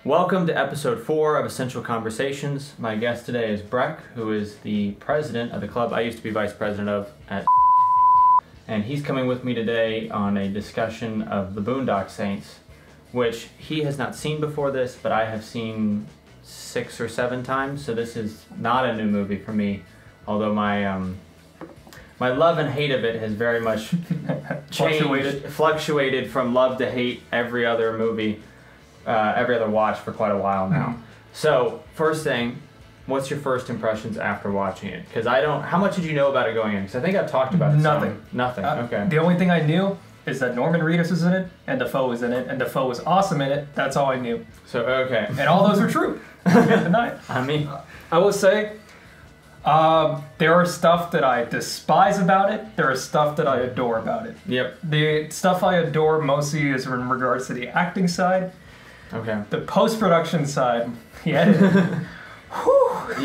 Welcome to episode 4 of Essential Conversations. My guest today is Breck, who is the president of the club I used to be vice president of at and he's coming with me today on a discussion of the BOONDOCK Saints, which he has not seen before this, but I have seen 6 or 7 times, so this is not a new movie for me, although my love and hate of it has very much fluctuated from love to hate every other movie, every other watch for quite a while now. So, first thing, what's your first impressions after watching it? Because how much did you know about it going in? Because I think I've talked about it. Nothing. Okay. The only thing I knew is that Norman Reedus was in it, and Dafoe was in it, and Dafoe was awesome in it. That's all I knew. So, okay. And all those are true. I can't deny it. I mean, I will say, there are stuff that I despise about it. There is stuff that I adore about it. Yep. The stuff I adore mostly is in regards to the acting side. Okay. The post-production side, the editing.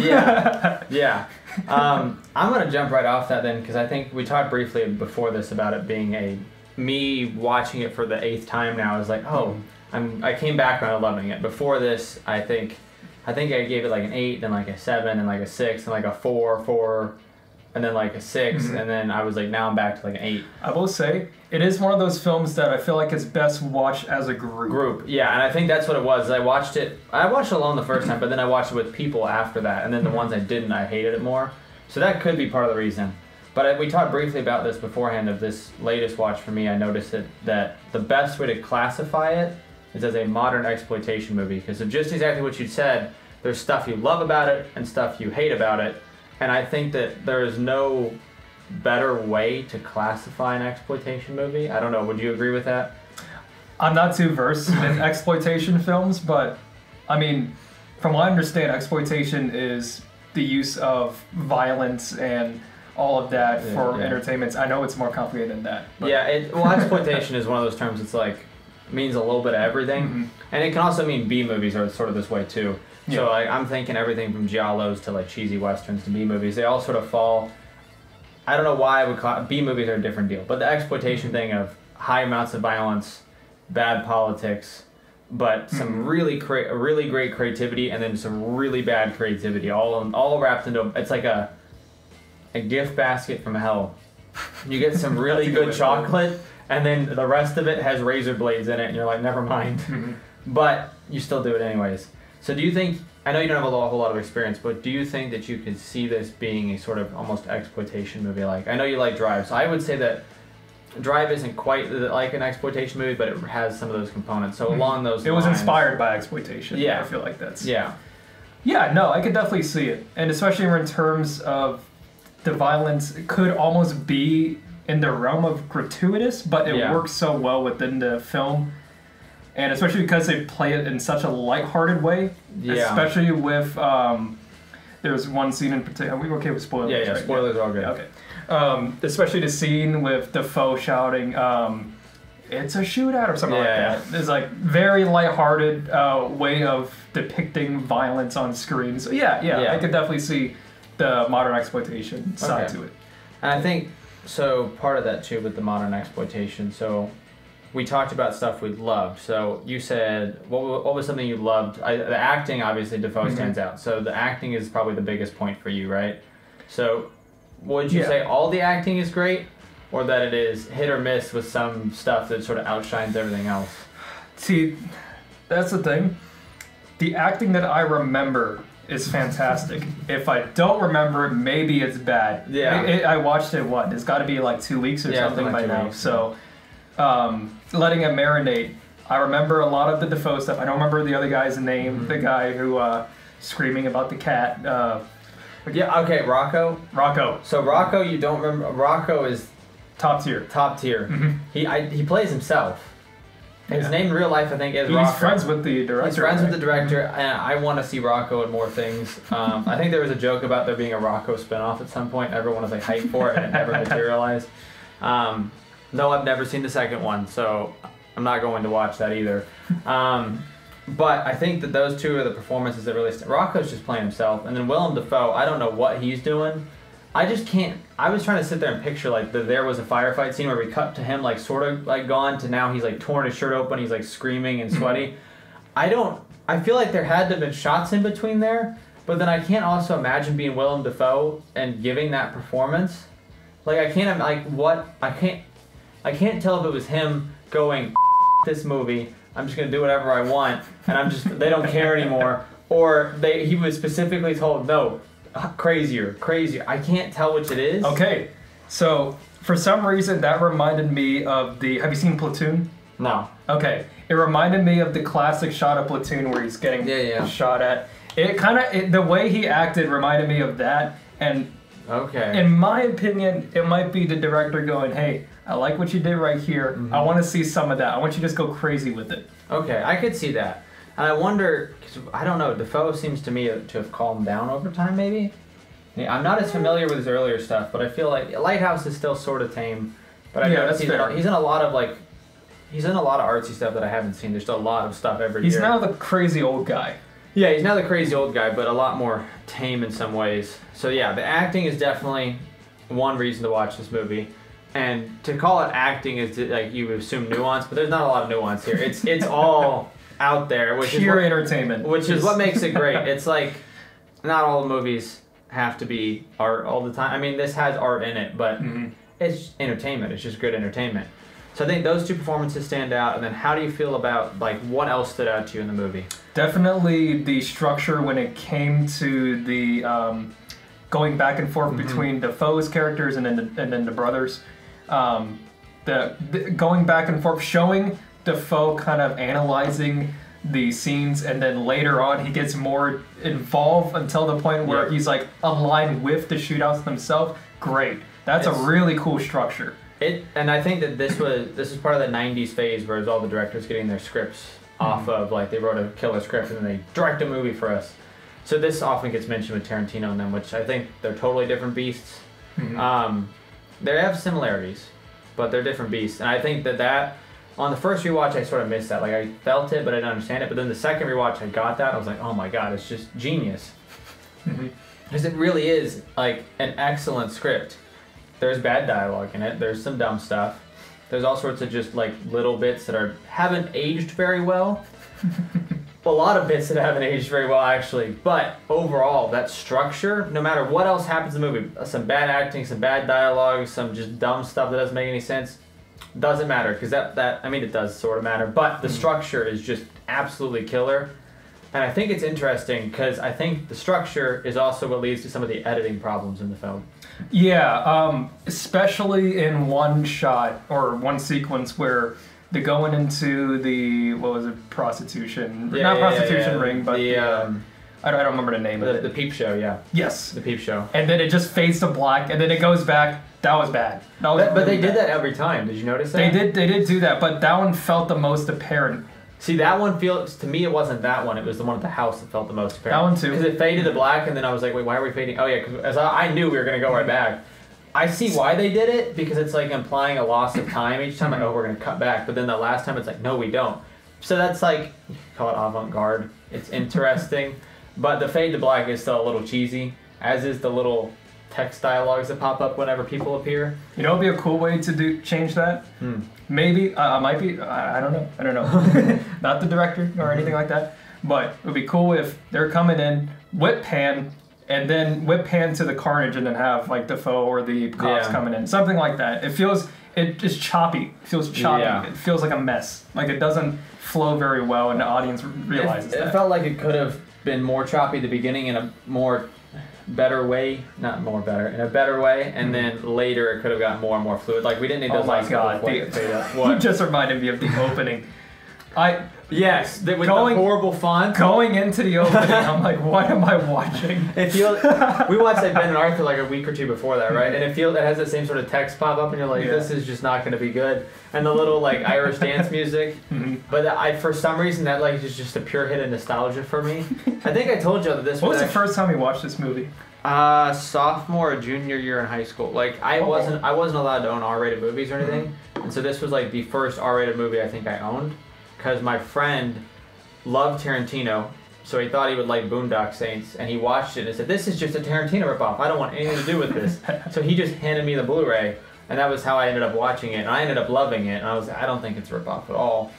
Yeah. I'm going to jump right off that then, because I think we talked briefly before this about it being me watching it for the 8th time now is like, I came back around loving it. Before this, I think I gave it like an 8, then like a 7, and like a 6, and like a 4, and then like a 6, and then I was like, now I'm back to like an 8. I will say, it is one of those films that I feel like is best watched as a group. Yeah, and I think that's what it was. I watched it alone the first time, but then I watched it with people after that, and then the ones I didn't, I hated it more. So that could be part of the reason. But we talked briefly about this beforehand of this latest watch for me. I noticed that the best way to classify it is as a modern exploitation movie, because of just exactly what you said. There's stuff you love about it and stuff you hate about it, and I think that there is no better way to classify an exploitation movie. I don't know, would you agree with that? I'm not too versed in exploitation films, but I mean, from what I understand, exploitation is the use of violence and all of that for entertainment. I know it's more complicated than that. But. Yeah, exploitation is one of those terms. It's like means a little bit of everything, and it can also mean B movies are sort of this way too. Yeah. So I'm thinking everything from giallos to like cheesy westerns to B movies. They all sort of fall. I don't know why I would call B movies are a different deal, but the exploitation thing of high amounts of violence, bad politics, but some really great creativity, and then some really bad creativity, all wrapped into. It's like a gift basket from hell. You get some really good chocolate, and then the rest of it has razor blades in it, and you're like, never mind. But you still do it anyways. So do you think, I know you don't have a whole lot of experience, but do you think that you could see this being a sort of almost exploitation movie? Like, I know you like Drive, so I would say that Drive isn't quite like an exploitation movie, but it has some of those components. So along those lines... It was inspired by exploitation. Yeah. I feel like that's... Yeah. Yeah, no, I could definitely see it. And especially in terms of the violence, it could almost be in the realm of gratuitous, but it works so well within the film. And especially because they play it in such a lighthearted way, especially with, there's one scene in particular, are we okay with spoilers? Yeah, right? Spoilers are all good. Okay. Especially the scene with Dafoe shouting, it's a shootout or something like that. It's like very lighthearted way of depicting violence on screen. So I could definitely see the modern exploitation side to it. And I think, so part of that too with the modern exploitation, so... We talked about stuff we loved. So you said, what was something you loved? The acting, obviously, Dafoe stands out. So the acting is probably the biggest point for you, right? So would you say all the acting is great, or that it is hit or miss with some stuff that sort of outshines everything else? See, that's the thing. The acting that I remember is fantastic. If I don't remember it, maybe it's bad. Yeah. I watched it, it's got to be like 2 weeks or something by now. So... letting it marinate. I remember a lot of the Dafoe stuff. I don't remember the other guy's name. The guy who screaming about the cat. Rocco. So Rocco, you don't remember? Rocco is top tier. He plays himself. His name in real life, I think, is Rocco. He's friends with the director. He's friends with the director, and I want to see Rocco in more things. I think there was a joke about there being a Rocco spinoff at some point. Everyone was like hyped for it, and it never materialized. No, I've never seen the second one, so I'm not going to watch that either. But I think that those two are the performances that really... Rocco's just playing himself, and then Willem Dafoe, I don't know what he's doing. I just can't... I was trying to sit there and picture, like, there was a firefight scene where we cut to him, like, sort of, like, gone to now he's, like, torn his shirt open, he's, like, screaming and sweaty. I don't... I feel like there had to have been shots in between there, but then I can't also imagine being Willem Dafoe and giving that performance. Like I can't tell if it was him going this movie. I'm just gonna do whatever I want, and they don't care anymore, or he was specifically told no, crazier. I can't tell which it is. Okay, so for some reason that reminded me of have you seen Platoon? No. Okay, it reminded me of the classic shot of Platoon where he's getting shot at. It kind of, the way he acted reminded me of that, and in my opinion, it might be the director going, hey, I like what you did right here. I want to see some of that. I want you to just go crazy with it. Okay, I could see that. And I wonder, because I don't know, Dafoe seems to me to have calmed down over time, maybe? Yeah, I'm not as familiar with his earlier stuff, but I feel like Lighthouse is still sort of tame. But I noticed he's in a lot of artsy stuff that I haven't seen. There's still a lot of stuff every year. He's now the crazy old guy. Yeah, he's now the crazy old guy, but a lot more tame in some ways. So yeah, the acting is definitely one reason to watch this movie. And to call it acting is like you would assume nuance, but there's not a lot of nuance here. It's all out there, which pure entertainment, which is what makes it great. It's like not all movies have to be art all the time. I mean, this has art in it, but it's entertainment. It's just good entertainment. So I think those two performances stand out. And then how do you feel about like what else stood out to you in the movie? Definitely the structure when it came to the going back and forth between Dafoe's characters and then the brothers. The going back and forth, showing Dafoe kind of analyzing the scenes, and then later on he gets more involved until the point where he's like aligned with the shootouts themselves. Great. That's a really cool structure. And I think that this is part of the 90s phase where it was all the directors getting their scripts off of, like they wrote a killer script and then they direct a movie for us. So this often gets mentioned with Tarantino and them, which I think they're totally different beasts. They have similarities, but they're different beasts. And I think that on the first rewatch, I sort of missed that. Like I felt it, but I didn't understand it. But then the second rewatch, I got that. I was like, oh my God, it's just genius. Because it really is like an excellent script. There's bad dialogue in it. There's some dumb stuff. There's all sorts of just like little bits that haven't aged very well. A lot of bits that haven't aged very well, actually. But overall, that structure, no matter what else happens in the movie, some bad acting, some bad dialogue, some just dumb stuff that doesn't make any sense, doesn't matter. Because I mean, it does sort of matter. But the structure is just absolutely killer. And I think it's interesting because I think the structure is also what leads to some of the editing problems in the film. Yeah, especially in one shot or one sequence where they're going into the, what was it, prostitution? Not prostitution ring, but I don't remember the name of it. The peep show, yeah. Yes. The peep show. And then it just fades to black, and then it goes back. That was bad. But they did that every time. Did you notice that? They did do that, but that one felt the most apparent. See, that one feels, to me, it wasn't that one. It was the one at the house that felt the most apparent. That one too. Because it faded to black, and then I was like, wait, why are we fading? Oh, yeah, because I knew we were going to go right back. I see why they did it, because it's like implying a loss of time each time. Like, oh, we're going to cut back. But then the last time, it's like, no, we don't. So that's like, you call it avant-garde. It's interesting. But the fade to black is still a little cheesy, as is the little text dialogues that pop up whenever people appear. You know, it'd be a cool way to change that. Maybe might be. I don't know. Not the director or anything like that. But it would be cool if they're coming in, whip pan, and then whip pan to the carnage, and then have like Dafoe or the cops coming in, something like that. It is choppy. It feels choppy. Yeah. It feels like a mess. Like it doesn't flow very well, and the audience realizes that. It felt like it could have been more choppy at the beginning in a more better way, not more better, in a better way, and then later it could have gotten more and more fluid. Like we didn't need those. Oh my God! You just reminded me of the opening. Yes, with the horrible font. Going into the opening, I'm like, what am I watching? We watched like Ben and Arthur like a week or two before that, right? And it has that same sort of text pop up, and you're like, this is just not going to be good. And the little like Irish dance music. But for some reason that like is just a pure hit of nostalgia for me. I think I told you that this. What was the first time you watched this movie? Sophomore or junior year in high school. Like I wasn't allowed to own R-rated movies or anything, and so this was like the first R-rated movie I think I owned. Because my friend loved Tarantino, so he thought he would like Boondock Saints, and he watched it and said, this is just a Tarantino ripoff. I don't want anything to do with this. So he just handed me the Blu-ray, and that was how I ended up watching it, and I ended up loving it, and I don't think it's a ripoff at all.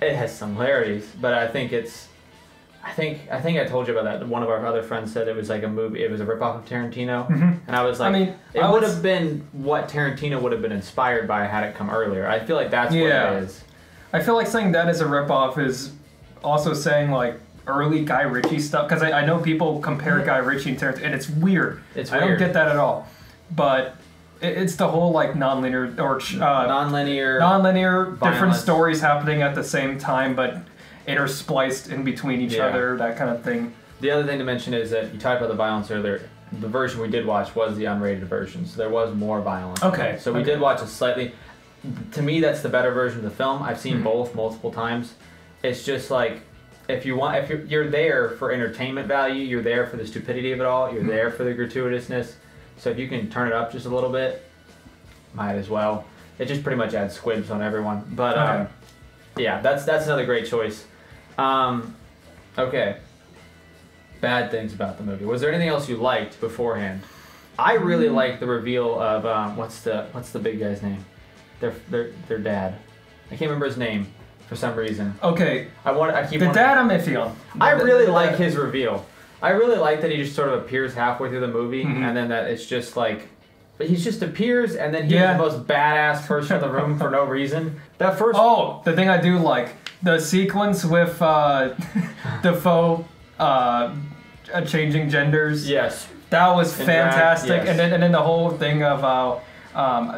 It has similarities, but I think it's I think I told you about that. One of our other friends said it was like a movie. It was a ripoff of Tarantino, Mm-hmm. and I was like, I mean, it would have been what Tarantino would have been inspired by had it come earlier. I feel like that's what it is. I feel like saying that is a ripoff is also saying like early Guy Ritchie stuff, because I know people compare Guy Ritchie and Tarantino, and it's weird. I don't get that at all, but it's the whole like non-linear different stories happening at the same time, but interspliced in between each other, that kind of thing. The other thing to mention is that you talked about the violence earlier. The version we did watch was the unrated version, so there was more violence. Okay. So we did watch a slightly... To me, that's the better version of the film. I've seen both multiple times. It's just like, if you're there for entertainment value, you're there for the stupidity of it all, you're there for the gratuitousness. So if you can turn it up just a little bit, might as well. It just pretty much adds squibs on everyone. But yeah, that's another great choice. Okay. Bad things about the movie. Was there anything else you liked beforehand? I really liked the reveal of what's the big guy's name? Their dad. I can't remember his name for some reason. Okay. I'm iffy on. I really like his reveal. I really like that he just sort of appears halfway through the movie, and then that it's just like, but he just appears, and then he's the most badass person in the room for no reason. That first. Oh, the thing I do like. The sequence with Defoe changing genders. Yes. That was fantastic. Yes. And then the whole thing of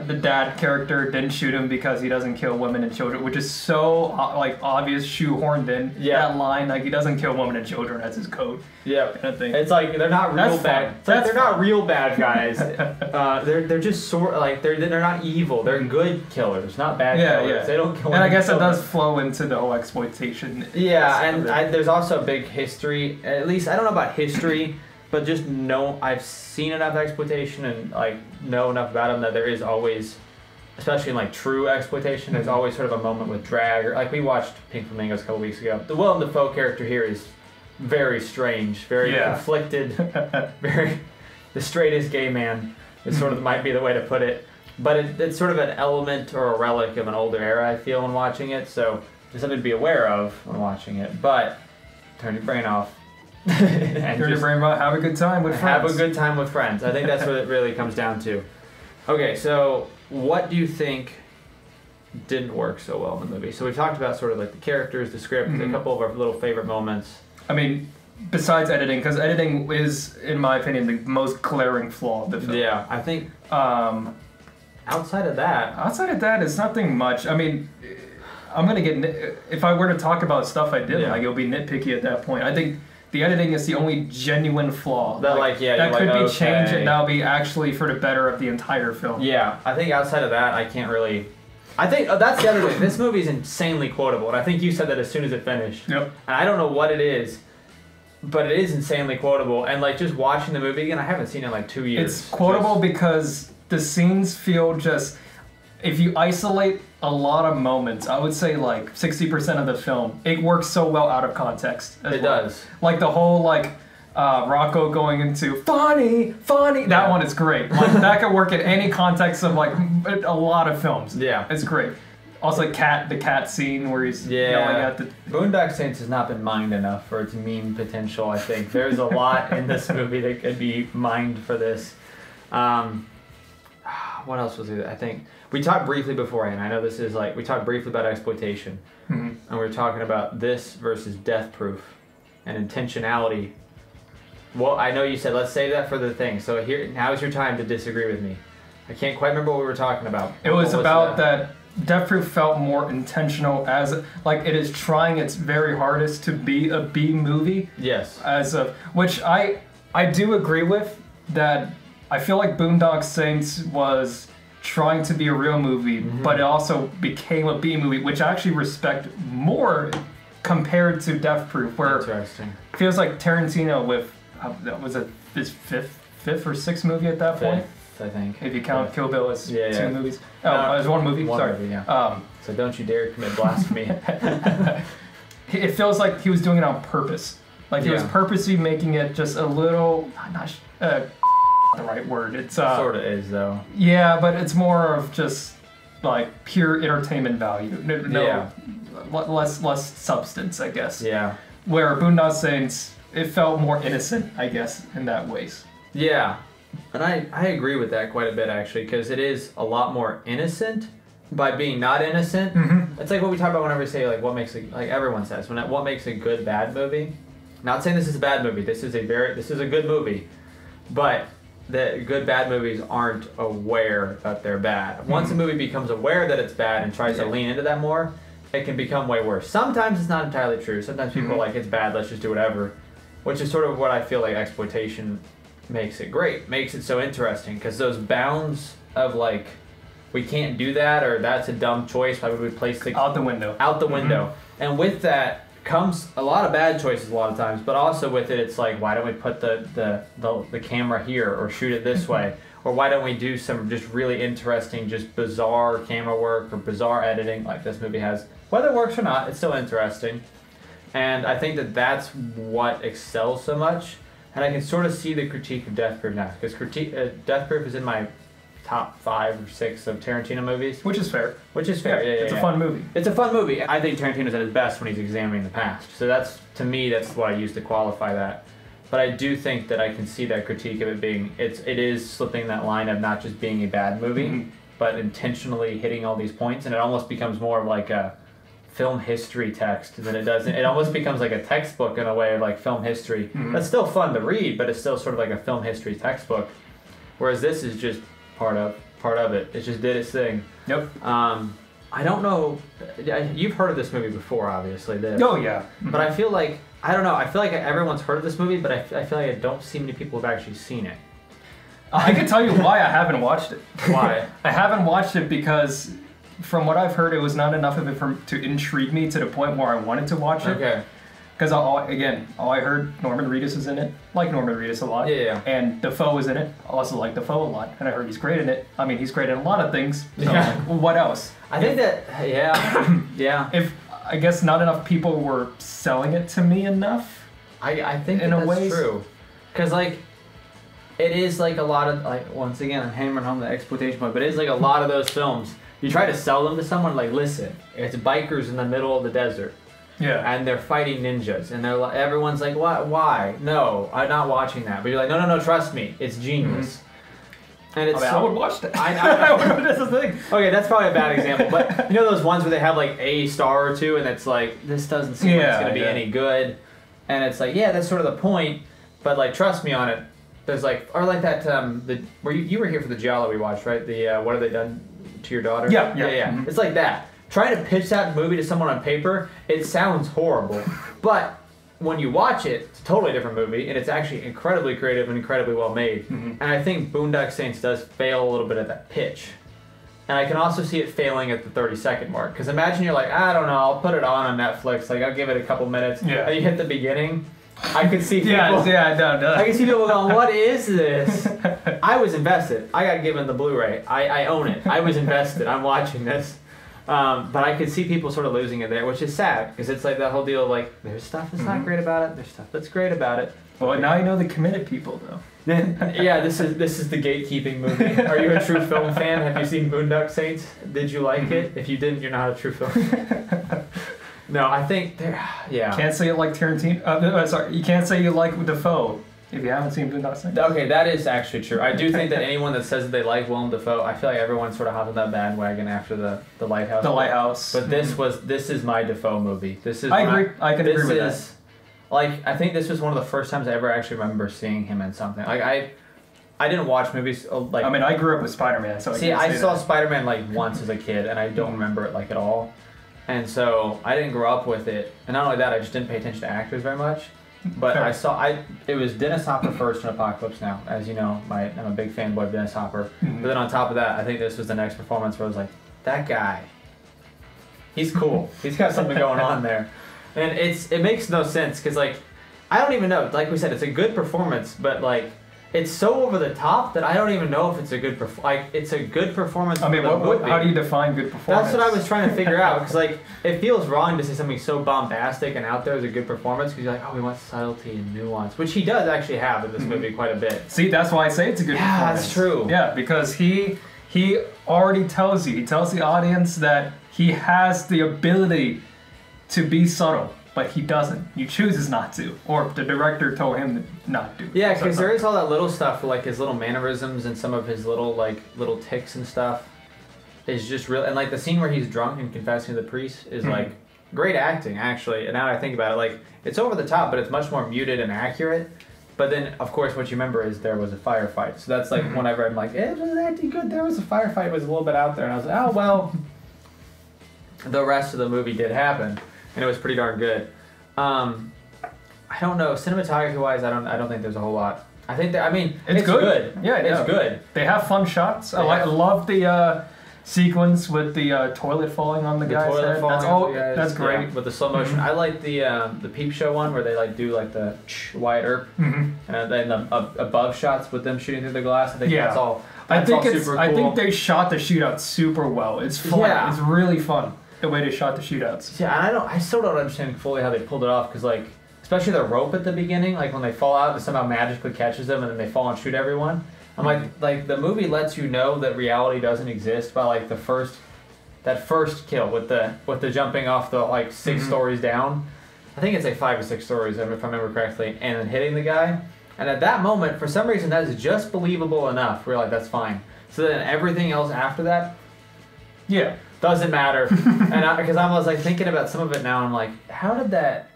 the dad character didn't shoot him because he doesn't kill women and children, which is so like obvious, shoehorned in. Yeah. That line, like he doesn't kill women and children, that's his code. Yeah. Kind of thing. It's like they're not real bad. It's like they're not real bad guys. They're just they're not evil. They're good killers, not bad killers. Yeah. They don't kill. And I guess it does flow into the whole exploitation. Yeah, and there's also a big history. At least I don't know about history. But just I've seen enough exploitation and like know enough about them that there is always, especially in like true exploitation, there's always sort of a moment with drag. Or like we watched Pink Flamingos a couple weeks ago. The Willem Dafoe character here is very strange, very conflicted, very the straightest gay man is sort of might be the way to put it. But it's sort of an element or a relic of an older era, I feel, when watching it. So just something to be aware of when watching it. But turn your brain off. And your brain about have a good time with friends. Have a good time with friends. I think that's what it really comes down to. Okay, so what do you think didn't work so well in the movie? So we talked about sort of like the characters, the script, a couple of our little favorite moments. I mean, besides editing, because editing is, in my opinion, the most glaring flaw of the film. Yeah, I think outside of that, it's nothing much. I mean, I'm going to get... If I were to talk about stuff I did like, it'll be nitpicky at that point. I think the editing is the only genuine flaw. That could be changed, and that'll be actually for the better of the entire film. Yeah, I think outside of that, I can't really... I think that's the other thing. This movie is insanely quotable, and I think you said that as soon as it finished. Yep. And I don't know what it is, but it is insanely quotable. And like just watching the movie again, I haven't seen it in like 2 years. It's quotable because the scenes feel just... If you isolate a lot of moments, I would say like 60% of the film, it works so well out of context. It does. Like the whole Rocco going into funny, that one is great. Like that could work in any context of like a lot of films. Yeah. It's great. Also the cat scene where he's yelling at the... Boondock Saints has not been mined enough for its meme potential, I think. There's a lot in this movie that could be mined for this. What else was it? I think... We talked briefly beforehand. I know this is like... We talked briefly about exploitation. Mm-hmm. And we were talking about this versus Death Proof and intentionality. Well, I know you said, let's save that for the thing. So now's your time to disagree with me. I can't quite remember what we were talking about. It was about that Death Proof felt more intentional as... Like, it is trying its very hardest to be a B movie. Yes. Which I do agree with, that I feel like Boondock Saints was... trying to be a real movie, but it also became a B movie, which I actually respect more compared to Death Proof, where Interesting. It feels like Tarantino with was it his fifth or sixth movie at that point? I think. If you count Kill Bill as two movies. Oh, it was one movie. Sorry. Movie, yeah. So don't you dare commit blasphemy. It feels like he was doing it on purpose. Like he was purposely making it just a little not the right word. It's sort of is though. Yeah, but it's more of just like pure entertainment value. Less substance, I guess. Yeah. Where Boondock Saints, it felt more innocent, I guess, in that ways. Yeah, and I agree with that quite a bit, actually, because it is a lot more innocent by being not innocent. Mm-hmm. It's like what we talk about whenever we say, like, what makes like everyone says, what makes a good bad movie. Not saying this is a bad movie. This is a good movie, but the good bad movies aren't aware that they're bad. Once a movie becomes aware that it's bad and tries to lean into that more, it can become way worse. Sometimes it's not entirely true. Sometimes people are like, it's bad, let's just do whatever, which is sort of what I feel like exploitation makes it great, makes it so interesting, because those bounds of like, we can't do that, or that's a dumb choice, why would we place the out the window. And with that comes a lot of bad choices a lot of times, but also with it, it's like, why don't we put the camera here, or shoot it this way, or why don't we do some just really interesting, just bizarre camera work or bizarre editing like this movie has. Whether it works or not, it's still interesting, and I think that that's what excels so much. And I can sort of see the critique of Death Proof now, because Death Proof is in my top 5 or 6 of Tarantino movies. Which is fair. Yeah, it's a fun movie. It's a fun movie. I think Tarantino's at his best when he's examining the past. So that's, to me, that's what I use to qualify that. But I do think that I can see that critique of it being, it is slipping that line of not just being a bad movie, but intentionally hitting all these points, and it almost becomes more of like a film history text than it does. It almost becomes like a textbook in a way of like film history. That's still fun to read, but it's still sort of like a film history textbook. Whereas this is just part of it. It just did its thing. Yep. I don't know. You've heard of this movie before, obviously. Oh yeah. But I feel like, I don't know. I feel like everyone's heard of this movie, but I feel like I don't see many people who've actually seen it. I can tell you why I haven't watched it. Why? I haven't watched it because, from what I've heard, it was not enough of it to intrigue me to the point where I wanted to watch it. Okay. Because all I heard, Norman Reedus is in it. Like Norman Reedus a lot. Yeah. And Dafoe is in it. I also like Dafoe a lot. And I heard he's great in it. I mean, he's great in a lot of things. So I'm like, well, what else? I think that, yeah. If, I guess not enough people were selling it to me enough. I think that's true. Because, like, it is like a lot of, like, once again, I'm hammering home the exploitation point, but it is like a lot of those films. You try to sell them to someone, like, listen, it's bikers in the middle of the desert. Yeah. And they're fighting ninjas, and everyone's like, "What? Why? No, I'm not watching that." But you're like, "No, trust me, it's genius." And it's I would watch that. That's the thing. Okay, that's probably a bad example, but you know those ones where they have like a star or two, and it's like, this doesn't seem like it's gonna be any good, and it's like, yeah, that's sort of the point, but like, trust me on it. There's like, or like that where you were here for the Giallo we watched, right? The what have they done to your daughter? Yeah. Mm-hmm. It's like that. Trying to pitch that movie to someone on paper, it sounds horrible. But when you watch it, it's a totally different movie, and it's actually incredibly creative and incredibly well made. Mm-hmm. And I think Boondock Saints does fail a little bit at that pitch. And I can also see it failing at the 30-second mark. Because imagine you're like, I don't know, I'll put it on Netflix, like I'll give it a couple minutes. Yeah. And you hit the beginning. I could see people. No. I can see people going, "What is this?" I was invested. I got given the Blu-ray. I own it. I was invested. I'm watching this. But I could see people sort of losing it there, which is sad, because it's like that whole deal of like, there's stuff that's not great about it, there's stuff that's great about it. Well, now you know the committed people, though. Yeah, this is the gatekeeping movie. Are you a true film fan? Have you seen Boondock Saints? Did you like it? If you didn't, you're not a true film fan. No, I think yeah. Can't say you like Tarantino. Sorry, you can't say you like Dafoe if you haven't seen Boondock Saints. Okay, that is actually true. I do think that anyone that says that they like Willem Dafoe, I feel like everyone sort of hopped on that bandwagon after the Lighthouse. The Lighthouse. But this is my Dafoe movie. This is. I agree. I can agree with that. Like, I think this was one of the first times I ever actually remember seeing him in something. Like I didn't watch movies like. I mean, I grew up with Spider-Man, so I saw Spider-Man like once as a kid, and I don't remember it like at all. And so I didn't grow up with it, and not only that, I just didn't pay attention to actors very much. But it was Dennis Hopper first in Apocalypse Now, as you know. I'm a big fanboy of Dennis Hopper. Mm-hmm. But then on top of that, I think this was the next performance where I was like, that guy, he's cool. He's got something going on there, and it makes no sense because like I don't even know. Like we said, it's a good performance, but like it's so over the top that I don't even know if it's a good it's a good performance. I mean, how do you define good performance? That's what I was trying to figure out, because like it feels wrong to say something so bombastic and out there is a good performance, because you're like, oh, we want subtlety and nuance, which he does actually have in this movie quite a bit. See, that's why I say it's a good performance. Yeah, that's true. Yeah, because he already tells the audience that he has the ability to be subtle but he doesn't. He chooses not to, or the director told him to not to. Yeah, because there is all that little stuff, like his little mannerisms and some of his little ticks and stuff, is just real. And like the scene where he's drunk and confessing to the priest is like great acting, actually. And now that I think about it, like it's over the top, but it's much more muted and accurate. But then, of course, what you remember is there was a firefight. So that's like whenever I'm like, it was acting good. There was a firefight. It was a little bit out there, and I was like, oh well. The rest of the movie did happen, and it was pretty darn good. I don't know, cinematography-wise, I don't think there's a whole lot. I think that, I mean, it's good. Yeah, it's good. They have fun shots. I love the sequence with the toilet falling on the guy's head. That's great. Yeah, with the slow motion. I like the Peep Show one where they like do like the Wyatt Earp, and then the above shots with them shooting through the glass. I think that's all. Super cool. I think they shot the shootout super well. It's fun. Yeah. It's really fun. The way they shot the shootouts. Yeah, and I still don't understand fully how they pulled it off, because like, especially the rope at the beginning, like when they fall out, it somehow magically catches them, and then they fall and shoot everyone. I'm like the movie lets you know that reality doesn't exist by like that first kill with the jumping off the like 6 stories down. I think it's like 5 or 6 stories if I remember correctly, and then hitting the guy. And at that moment, for some reason, that is just believable enough. We're like, that's fine. So then everything else after that, doesn't matter. And because I was like thinking about some of it now, I'm like, how did that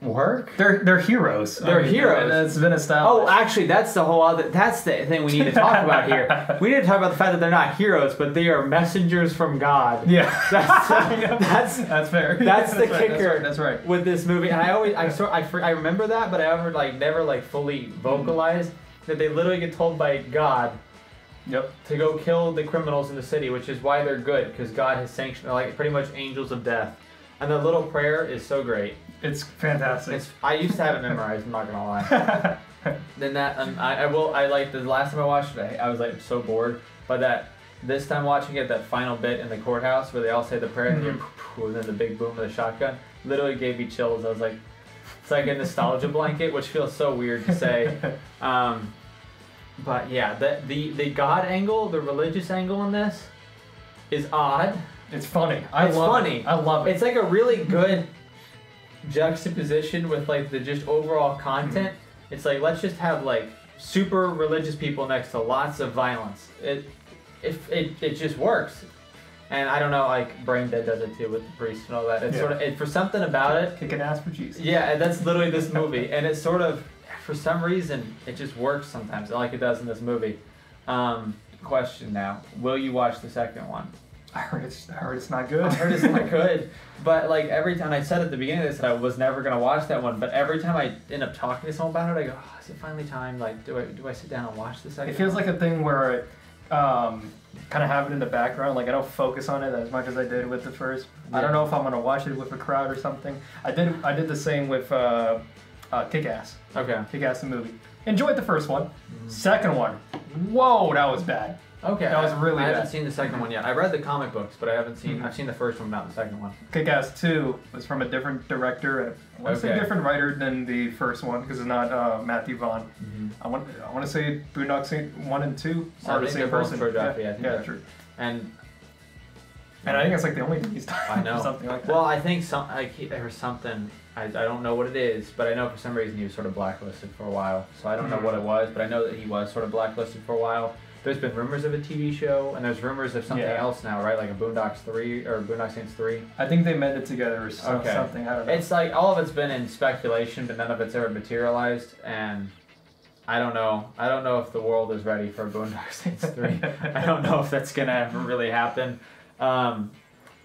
work? They're heroes. They're heroes. It's been established. Oh, actually, that's the thing we need to talk about here. We need to talk about the fact that they're not heroes, but they are messengers from God. Yeah, that's fair. That's the kicker. That's right. With this movie, and I remember that, but I never fully vocalized that they literally get told by God. To go kill the criminals in the city, which is why they're good, because God has sanctioned, like pretty much angels of death. And the little prayer is so great. It's fantastic. I used to have it memorized. I'm not gonna lie. Then that I like the last time I watched it, I was like so bored. But this time watching it, that final bit in the courthouse where they all say the prayer and then the big boom of the shotgun literally gave me chills. I was like, it's like a nostalgia blanket, which feels so weird to say. But yeah, the God angle, the religious angle in this is odd. It's funny. I love it. It's like a really good juxtaposition with like the just overall content. It's like, let's just have like super religious people next to lots of violence. It just works. And I don't know, like Brain Dead does it too with the priest and all that. It's sort of for something about it. Kicking ass for Jesus. Yeah, and that's literally this movie, and it's sort of. For some reason, it just works sometimes, like it does in this movie. Question now: will you watch the second one? I heard it's not good. I heard it's not good. But like every time I said at the beginning of this that I was never gonna watch that one, but every time I end up talking to someone about it, I go, oh, is it finally time? Like, do I sit down and watch the second? It feels like a thing where kind of have it in the background. Like I don't focus on it as much as I did with the first. Yeah. I don't know if I'm gonna watch it with a crowd or something. I did the same with. Kick-Ass. Okay. Kick-Ass the movie. Enjoyed the first one. Second one. Whoa, that was bad. Okay. That was really bad. I haven't seen the second one yet. I read the comic books, but I haven't seen. I've seen the first one, not the second one. Kick-Ass 2 was from a different director. I want to say different writer than the first one because it's not Matthew Vaughn. I want to say Boondock Saints 1 and 2 are the same person. Yeah, true. And I think it's like the only thing he's done. I know. Something like that. Well, I think there was something. I don't know what it is, but I know for some reason he was sort of blacklisted for a while. So I don't know what it was, but I know that he was sort of blacklisted for a while. There's been rumors of a TV show, and there's rumors of something else now, right? Like a Boondocks 3 or Boondock Saints 3. I think they meant it together or something. I don't know. It's like all of it's been in speculation, but none of it's ever materialized, and I don't know. I don't know if the world is ready for Boondock Saints 3. I don't know if that's gonna ever really happen.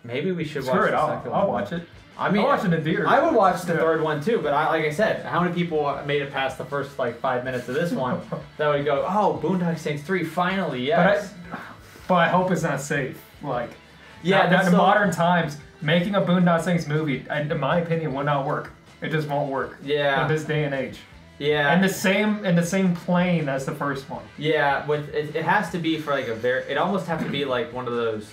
Maybe we should watch the second one. I'll watch it. I mean, I'll watch it in theater. I would watch the third one too, but like I said, how many people made it past the first 5 minutes of this one that would go, oh, Boondock Saints 3, finally, yes. But I hope it's not safe. That's in modern times, making a Boondock Saints movie, in my opinion, will not work. It just won't work. Yeah. In this day and age. Yeah. In the same plane as the first one. Yeah, it has to be for it almost have to be like one of those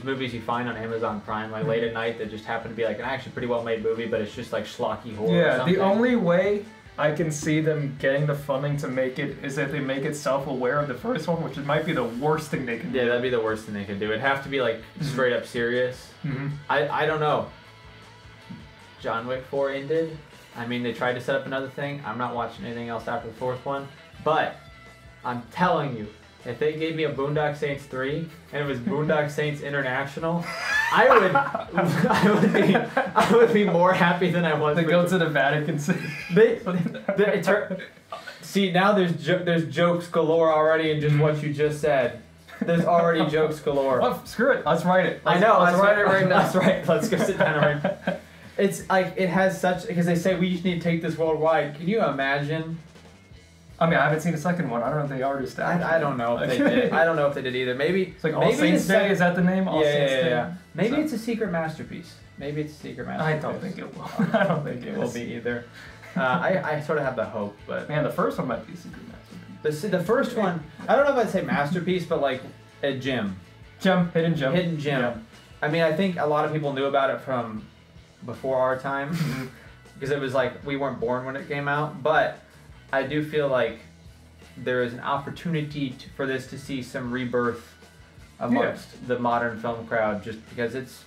movies you find on Amazon Prime late at night that just happen to be an actually pretty well made movie, but it's just schlocky horror. Yeah, or something. The only way I can see them getting the funding to make it is if they make it self-aware of the first one, which might be the worst thing they can do. Yeah, that'd be the worst thing they could do. It'd have to be straight up serious. I don't know. John Wick 4 ended. I mean, they tried to set up another thing. I'm not watching anything else after the fourth one. But I'm telling you, if they gave me a Boondock Saints 3 and it was Boondock Saints International, I would be more happy than I was. They go to the Vatican City. See, now there's jokes galore already in just what you just said. There's already jokes galore. Well, screw it. Let's write it. Let's write it right now. That's right. Let's go sit down and write. It's like, it has such, because they say we just need to take this worldwide. Can you imagine? I mean, I haven't seen the second one. I don't know if they already established. I don't know if they did. I don't know if they did either. Maybe it's like All Saints Day. Is that the name? All Saints Day. Yeah. Maybe it's a secret masterpiece. Maybe it's a secret masterpiece. I don't think it will. I don't think it will be either. I sort of have the hope, but man, the first one might be a secret masterpiece. The first one, I don't know if I'd say masterpiece, but like a gem. Hidden gem. Hidden gem. Yeah. I mean, I think a lot of people knew about it from before our time, because it was like we weren't born when it came out. But I do feel like there is an opportunity for this to see some rebirth amongst the modern film crowd, just because it's,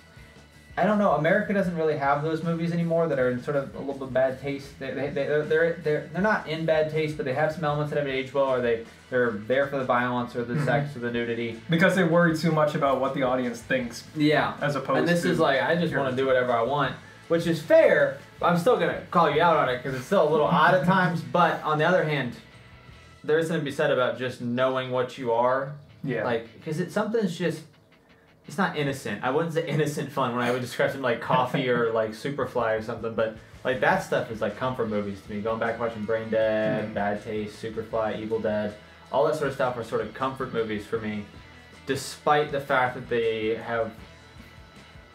I don't know, America doesn't really have those movies anymore that are in sort of a little bit bad taste. They're not in bad taste, but they have some elements that have aged well, or they're there for the violence or the sex or the nudity. Because they worry too much about what the audience thinks. Yeah. As opposed to... And this is like, I just want to do whatever I want, which is fair. But I'm still going to call you out on it because it's still a little odd at times. But on the other hand, there is something to be said about just knowing what you are. Yeah. Like, because something's just... It's not innocent. I wouldn't say innocent fun when I would describe something like Coffee or like Superfly or something, but like that stuff is like comfort movies to me. Going back watching Brain Dead, Bad Taste, Superfly, Evil Dead, all that sort of stuff are sort of comfort movies for me, despite the fact that they have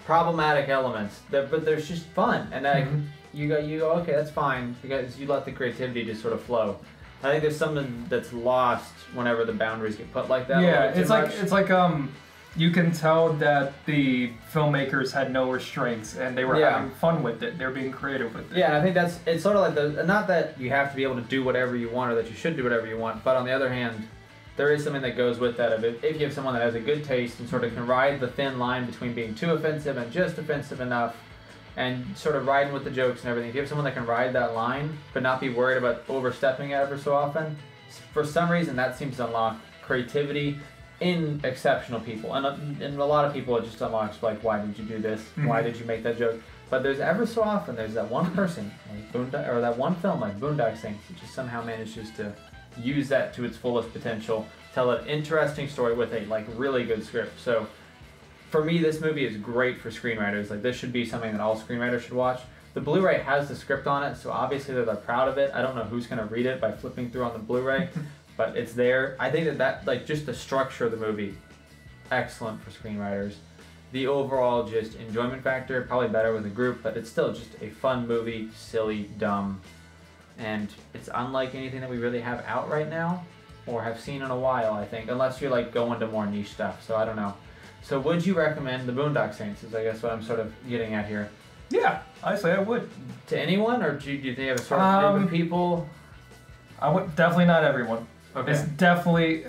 problematic elements. But there's just fun, and like you go okay, that's fine, because you let the creativity just sort of flow. I think there's something that's lost whenever the boundaries get put like that. Yeah, it's like you can tell that the filmmakers had no restraints and they were having fun with it. They were being creative with it. Yeah, and I think it's sort of like not that you have to be able to do whatever you want or that you should do whatever you want, but on the other hand, there is something that goes with that of if you have someone that has a good taste and sort of can ride the thin line between being too offensive and just offensive enough and sort of riding with the jokes and everything. If you have someone that can ride that line but not be worried about overstepping it ever so often, for some reason that seems to unlock creativity in exceptional people, and a lot of people it just unlocks like, why did you do this? Why did you make that joke? But there's ever so often there's that one person, like or that one film like Boondock Saints, that just somehow manages to use that to its fullest potential, tell an interesting story with a like really good script. So for me, this movie is great for screenwriters. Like this should be something that all screenwriters should watch. The Blu-ray has the script on it, so obviously they're proud of it. I don't know who's gonna read it by flipping through on the Blu-ray. But it's there. I think that like just the structure of the movie, excellent for screenwriters. The overall just enjoyment factor, probably better with a group, but it's still just a fun movie, silly, dumb, and it's unlike anything that we really have out right now or have seen in a while, I think, unless you're like going to more niche stuff. So I don't know. So would you recommend the Boondock Saints? Is I guess what I'm sort of getting at here. Yeah, honestly, I would. To anyone, or do you think you have a certain group of people? I would definitely not everyone. Okay. It's definitely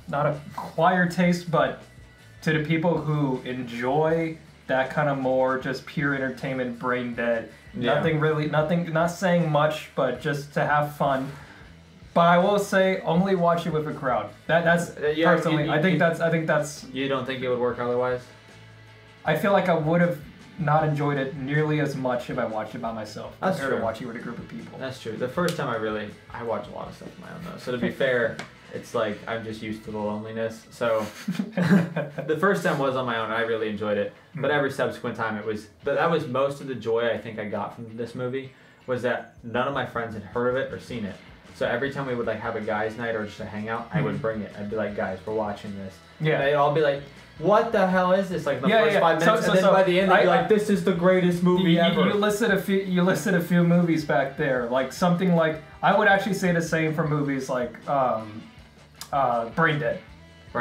not a acquired taste, but to the people who enjoy that kind of more just pure entertainment, brain dead. Nothing, not saying much, but just to have fun. But I will say, only watch it with a crowd. That's personally, I think that's. You don't think it would work otherwise? I feel like I would have not enjoyed it nearly as much if I watched it by myself compared to watching it with a group of people. That's true. The first time I watch a lot of stuff on my own though. So to be fair, it's like I'm just used to the loneliness. So the first time was on my own and I really enjoyed it. But every subsequent time that was most of the joy I think I got from this movie, was that none of my friends had heard of it or seen it. So every time we would like have a guys' night or just a hangout, I would bring it. I'd be like, guys, we're watching this. Yeah. And they'd all be like, what the hell is this? Like the first 5 minutes, and then by the end, they'd be like, "This is the greatest movie ever." You listed a few movies back there, like something like I would actually say the same for movies like Brain Dead.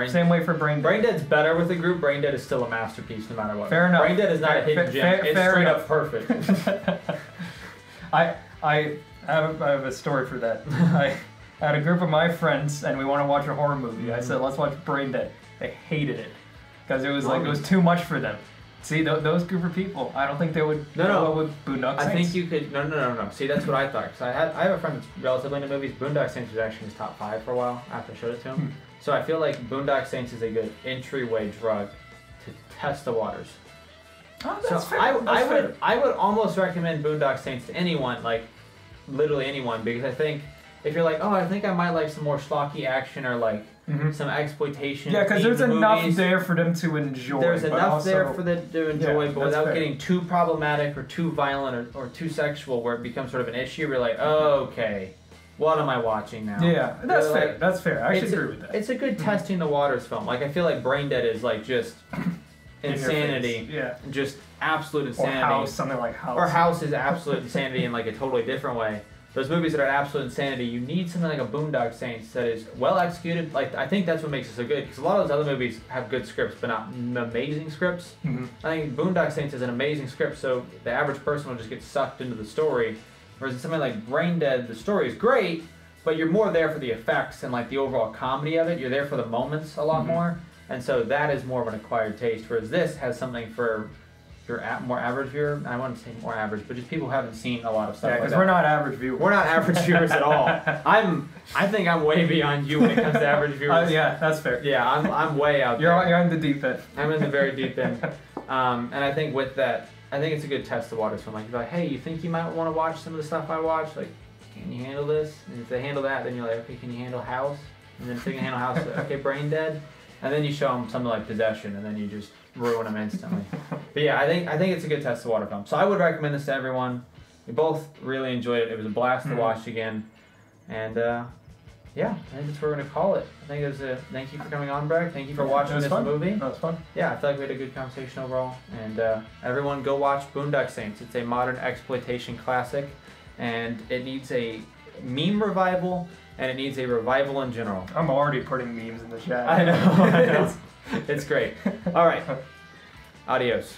Same way for Brain Dead. Brain Dead's better with a group. Brain Dead is still a masterpiece, no matter what. Fair enough. Brain Dead is not a hidden gem. It's straight up perfect. I have a story for that. I had a group of my friends, and we want to watch a horror movie. I said, "Let's watch Brain Dead." They hated it. Because it was too much for them. See, those group of people, I don't think they would go with Boondock Saints. I think you could. No. See, that's what I thought. Because I have a friend that's relatively into movies. Boondock Saints was actually his top 5 for a while after I showed it to him. So I feel like Boondock Saints is a good entryway drug to test the waters. Oh, that's fair. I would almost recommend Boondock Saints to anyone, like literally anyone, because I think if you're like, oh, I think I might like some more schlocky action or like some exploitation. Yeah, because there's enough there for them to enjoy. There's enough there for them to enjoy, but without fair. getting too problematic or too violent or too sexual, where it becomes sort of an issue. We're like, oh, okay, what am I watching now? Yeah, that's fair. Like, that's fair. I actually agree with that. It's a good testing the waters film. Like I feel like Brain Dead is like just insanity. Yeah. Just absolute insanity. Or House, something like House. Or House is absolute insanity in like a totally different way. Those movies that are absolute insanity, you need something like a Boondock Saints that is well executed. Like I think that's what makes it so good, because a lot of those other movies have good scripts, but not amazing scripts. I think Boondock Saints is an amazing script, so the average person will just get sucked into the story. Whereas in something like Brain Dead, the story is great, but you're more there for the effects and like the overall comedy of it. You're there for the moments a lot more, and so that is more of an acquired taste. Whereas this has something for your more average viewer. I wouldn't say more average, but just people who haven't seen a lot of stuff. Yeah, because we're not average viewers. We're not average viewers at all. I think I'm way beyond you when it comes to average viewers. Yeah, that's fair. Yeah, I'm way out there. You're in the deep end. I'm in the very deep end. And I think with that, I think it's a good test the waters. So like, you're like, hey, you think you might want to watch some of the stuff I watch? Like, can you handle this? And if they handle that, then you're like, okay, can you handle House? And then if they can handle House, okay, Brain Dead. And then you show them something like Possession, and then you just ruin them instantly. But yeah, I think it's a good test of water film. So I would recommend this to everyone. We both really enjoyed it. It was a blast to watch again. And yeah, I think that's what we're going to call it. I think it was a thank you for coming on, Bragg. Thank you for watching this movie. That was fun. Yeah, I feel like we had a good conversation overall. And everyone go watch Boondock Saints. It's a modern exploitation classic. And it needs a meme revival, and it needs a revival in general. I'm already putting memes in the chat. I know. It's great. All right. Adios.